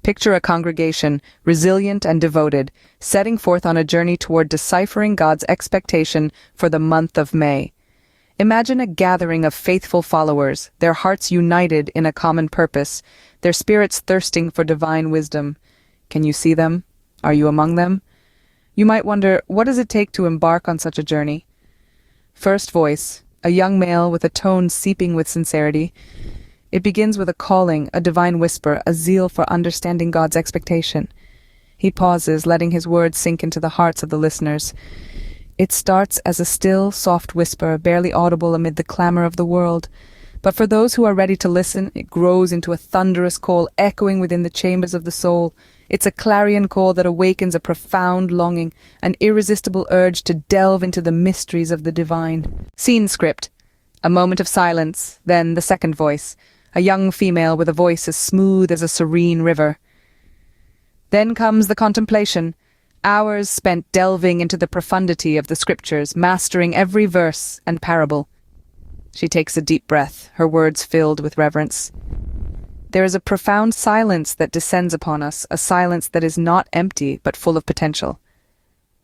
Picture a congregation, resilient and devoted, setting forth on a journey toward deciphering God's expectation for the month of May. Imagine a gathering of faithful followers, their hearts united in a common purpose, their spirits thirsting for divine wisdom. Can you see them? Are you among them? You might wonder, what does it take to embark on such a journey? First voice, a young male with a tone seeping with sincerity. It begins with a calling, a divine whisper, a zeal for understanding God's expectation. He pauses, letting his words sink into the hearts of the listeners. It starts as a still, soft whisper, barely audible amid the clamor of the world. But for those who are ready to listen, it grows into a thunderous call, echoing within the chambers of the soul. It's a clarion call that awakens a profound longing, an irresistible urge to delve into the mysteries of the divine. Scene script. A moment of silence, then the second voice. A young female with a voice as smooth as a serene river. Then comes the contemplation, hours spent delving into the profundity of the scriptures, mastering every verse and parable. She takes a deep breath, her words filled with reverence. There is a profound silence that descends upon us, a silence that is not empty but full of potential.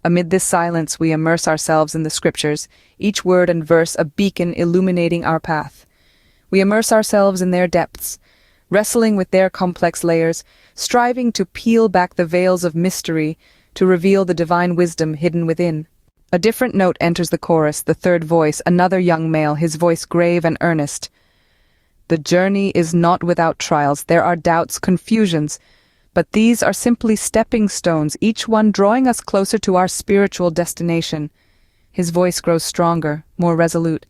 Amid this silence we immerse ourselves in the scriptures, each word and verse a beacon illuminating our path. We immerse ourselves in their depths, wrestling with their complex layers, striving to peel back the veils of mystery to reveal the divine wisdom hidden within. A different note enters the chorus, the third voice, another young male, his voice grave and earnest. The journey is not without trials. There are doubts, confusions, but these are simply stepping stones, each one drawing us closer to our spiritual destination. His voice grows stronger, more resolute.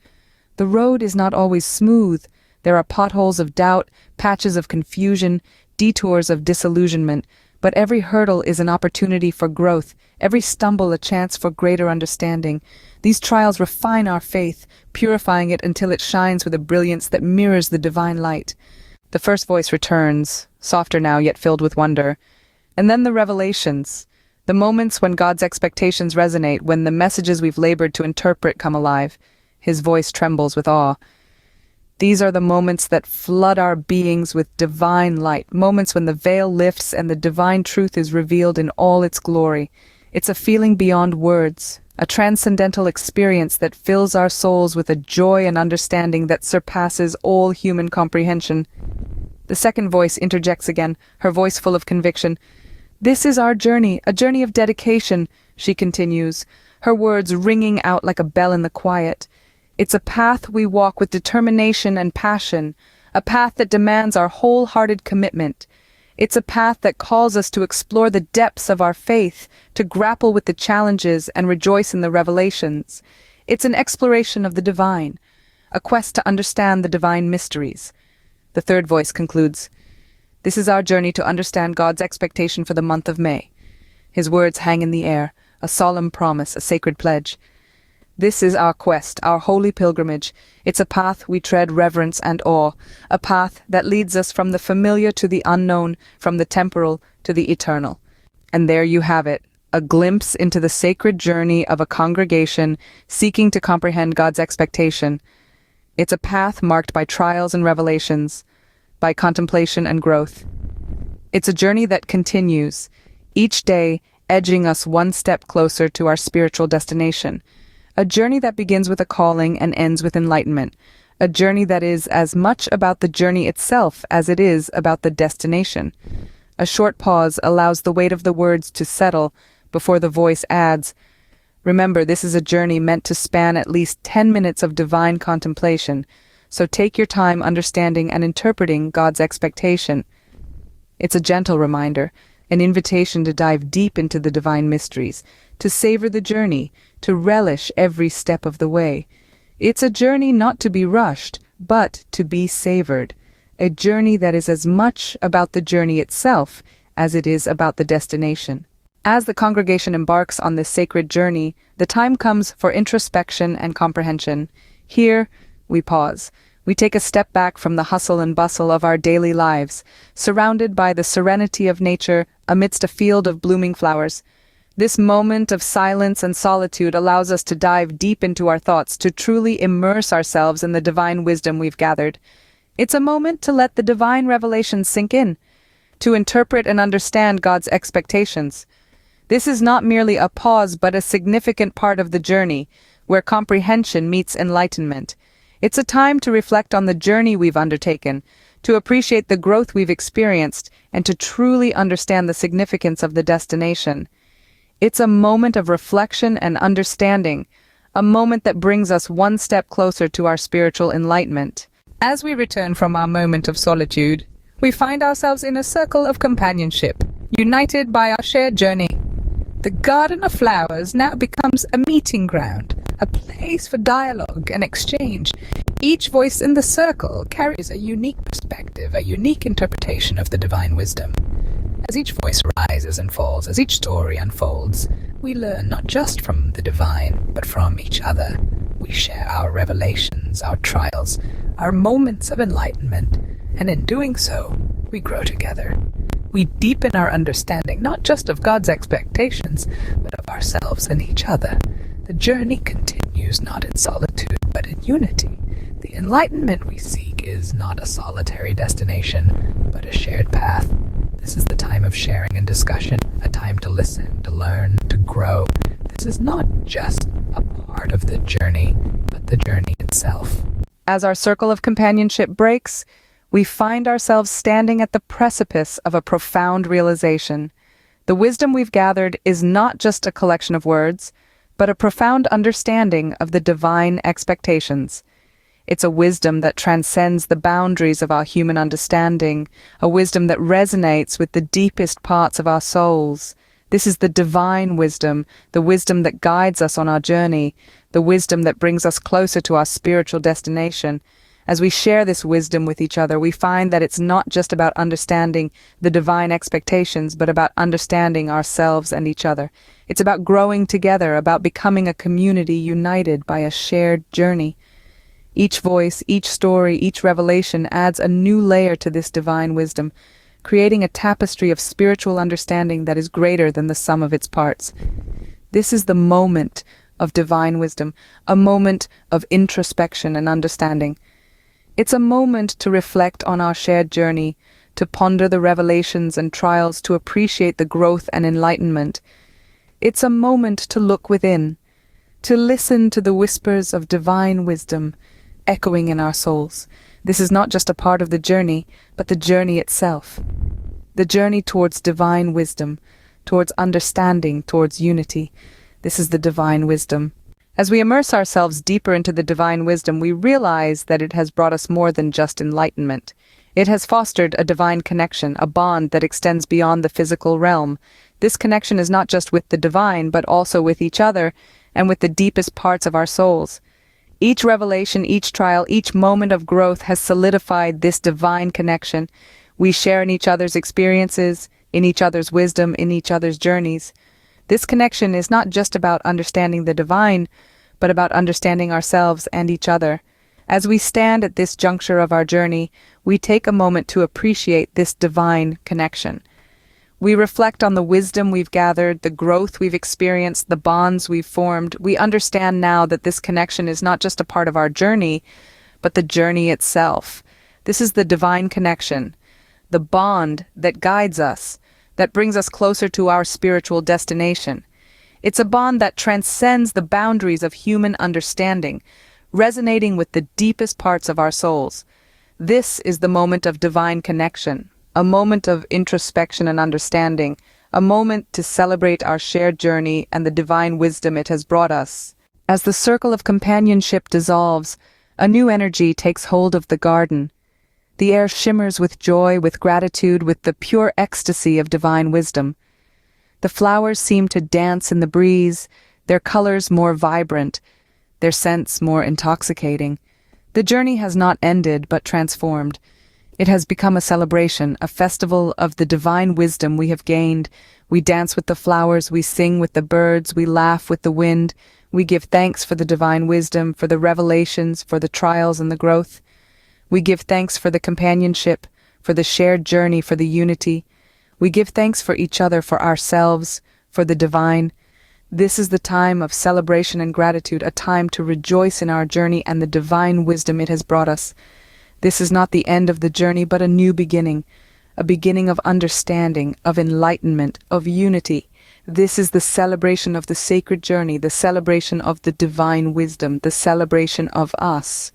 The road is not always smooth. There are potholes of doubt, patches of confusion, detours of disillusionment, but every hurdle is an opportunity for growth, every stumble a chance for greater understanding. These trials refine our faith, purifying it until it shines with a brilliance that mirrors the divine light. The first voice returns, softer now yet filled with wonder. And then the revelations, the moments when God's expectations resonate, when the messages we've labored to interpret come alive. His voice trembles with awe. These are the moments that flood our beings with divine light, moments when the veil lifts and the divine truth is revealed in all its glory. It's a feeling beyond words, a transcendental experience that fills our souls with a joy and understanding that surpasses all human comprehension. The second voice interjects again, her voice full of conviction. This is our journey, a journey of dedication, she continues, her words ringing out like a bell in the quiet. It's a path we walk with determination and passion, a path that demands our wholehearted commitment. It's a path that calls us to explore the depths of our faith, to grapple with the challenges and rejoice in the revelations. It's an exploration of the divine, a quest to understand the divine mysteries. The third voice concludes, This is our journey to understand God's expectation for the month of May. His words hang in the air, a solemn promise, a sacred pledge. This is our quest, our holy pilgrimage. It's a path we tread reverence and awe, a path that leads us from the familiar to the unknown, from the temporal to the eternal. And there you have it, a glimpse into the sacred journey of a congregation seeking to comprehend God's expectation. It's a path marked by trials and revelations, by contemplation and growth. It's a journey that continues, each day edging us one step closer to our spiritual destination. A journey that begins with a calling and ends with enlightenment. A journey that is as much about the journey itself as it is about the destination. A short pause allows the weight of the words to settle before the voice adds, Remember, this is a journey meant to span at least 10 minutes of divine contemplation, so take your time understanding and interpreting God's expectation. It's a gentle reminder, an invitation to dive deep into the divine mysteries, to savor the journey, to relish every step of the way. It's a journey not to be rushed, but to be savored. A journey that is as much about the journey itself as it is about the destination. As the congregation embarks on this sacred journey, the time comes for introspection and comprehension. Here, we pause. We take a step back from the hustle and bustle of our daily lives, surrounded by the serenity of nature amidst a field of blooming flowers. This moment of silence and solitude allows us to dive deep into our thoughts, to truly immerse ourselves in the divine wisdom we've gathered. It's a moment to let the divine revelation sink in, to interpret and understand God's expectations. This is not merely a pause but a significant part of the journey, where comprehension meets enlightenment. It's a time to reflect on the journey we've undertaken, to appreciate the growth we've experienced, and to truly understand the significance of the destination. It's a moment of reflection and understanding, a moment that brings us one step closer to our spiritual enlightenment. As we return from our moment of solitude, we find ourselves in a circle of companionship, united by our shared journey. The garden of flowers now becomes a meeting ground, a place for dialogue and exchange. Each voice in the circle carries a unique perspective, a unique interpretation of the divine wisdom. As each voice rises and falls, as each story unfolds, we learn not just from the divine, but from each other. We share our revelations, our trials, our moments of enlightenment, and in doing so, we grow together. We deepen our understanding not just of God's expectations, but of ourselves and each other. The journey continues not in solitude, but in unity. The enlightenment we seek is not a solitary destination, but a shared path. This is the time of sharing and discussion, a time to listen, to learn, to grow. This is not just a part of the journey, but the journey itself. As our circle of companionship breaks, we find ourselves standing at the precipice of a profound realization. The wisdom we've gathered is not just a collection of words, but a profound understanding of the divine expectations. It's a wisdom that transcends the boundaries of our human understanding, a wisdom that resonates with the deepest parts of our souls. This is the divine wisdom, the wisdom that guides us on our journey, the wisdom that brings us closer to our spiritual destination. As we share this wisdom with each other, we find that it's not just about understanding the divine expectations, but about understanding ourselves and each other. It's about growing together, about becoming a community united by a shared journey. Each voice, each story, each revelation adds a new layer to this divine wisdom, creating a tapestry of spiritual understanding that is greater than the sum of its parts. This is the moment of divine wisdom, a moment of introspection and understanding. It's a moment to reflect on our shared journey, to ponder the revelations and trials, to appreciate the growth and enlightenment. It's a moment to look within, to listen to the whispers of divine wisdom echoing in our souls. This is not just a part of the journey, but the journey itself. The journey towards divine wisdom, towards understanding, towards unity. This is the divine wisdom. As we immerse ourselves deeper into the divine wisdom, we realize that it has brought us more than just enlightenment. It has fostered a divine connection, a bond that extends beyond the physical realm. This connection is not just with the divine, but also with each other and with the deepest parts of our souls. Each revelation, each trial, each moment of growth has solidified this divine connection. We share in each other's experiences, in each other's wisdom, in each other's journeys. This connection is not just about understanding the divine, but about understanding ourselves and each other. As we stand at this juncture of our journey, we take a moment to appreciate this divine connection. We reflect on the wisdom we've gathered, the growth we've experienced, the bonds we've formed. We understand now that this connection is not just a part of our journey, but the journey itself. This is the divine connection, the bond that guides us, that brings us closer to our spiritual destination. It's a bond that transcends the boundaries of human understanding, resonating with the deepest parts of our souls. This is the moment of divine connection, a moment of introspection and understanding, a moment to celebrate our shared journey and the divine wisdom it has brought us. As the circle of companionship dissolves, a new energy takes hold of the garden. The air shimmers with joy, with gratitude, with the pure ecstasy of divine wisdom. The flowers seem to dance in the breeze, their colors more vibrant, their scents more intoxicating. The journey has not ended, but transformed. It has become a celebration, a festival of the divine wisdom we have gained. We dance with the flowers, we sing with the birds, we laugh with the wind. We give thanks for the divine wisdom, for the revelations, for the trials and the growth. We give thanks for the companionship, for the shared journey, for the unity. We give thanks for each other, for ourselves, for the divine. This is the time of celebration and gratitude, a time to rejoice in our journey and the divine wisdom it has brought us. This is not the end of the journey, but a new beginning, a beginning of understanding, of enlightenment, of unity. This is the celebration of the sacred journey, the celebration of the divine wisdom, the celebration of us.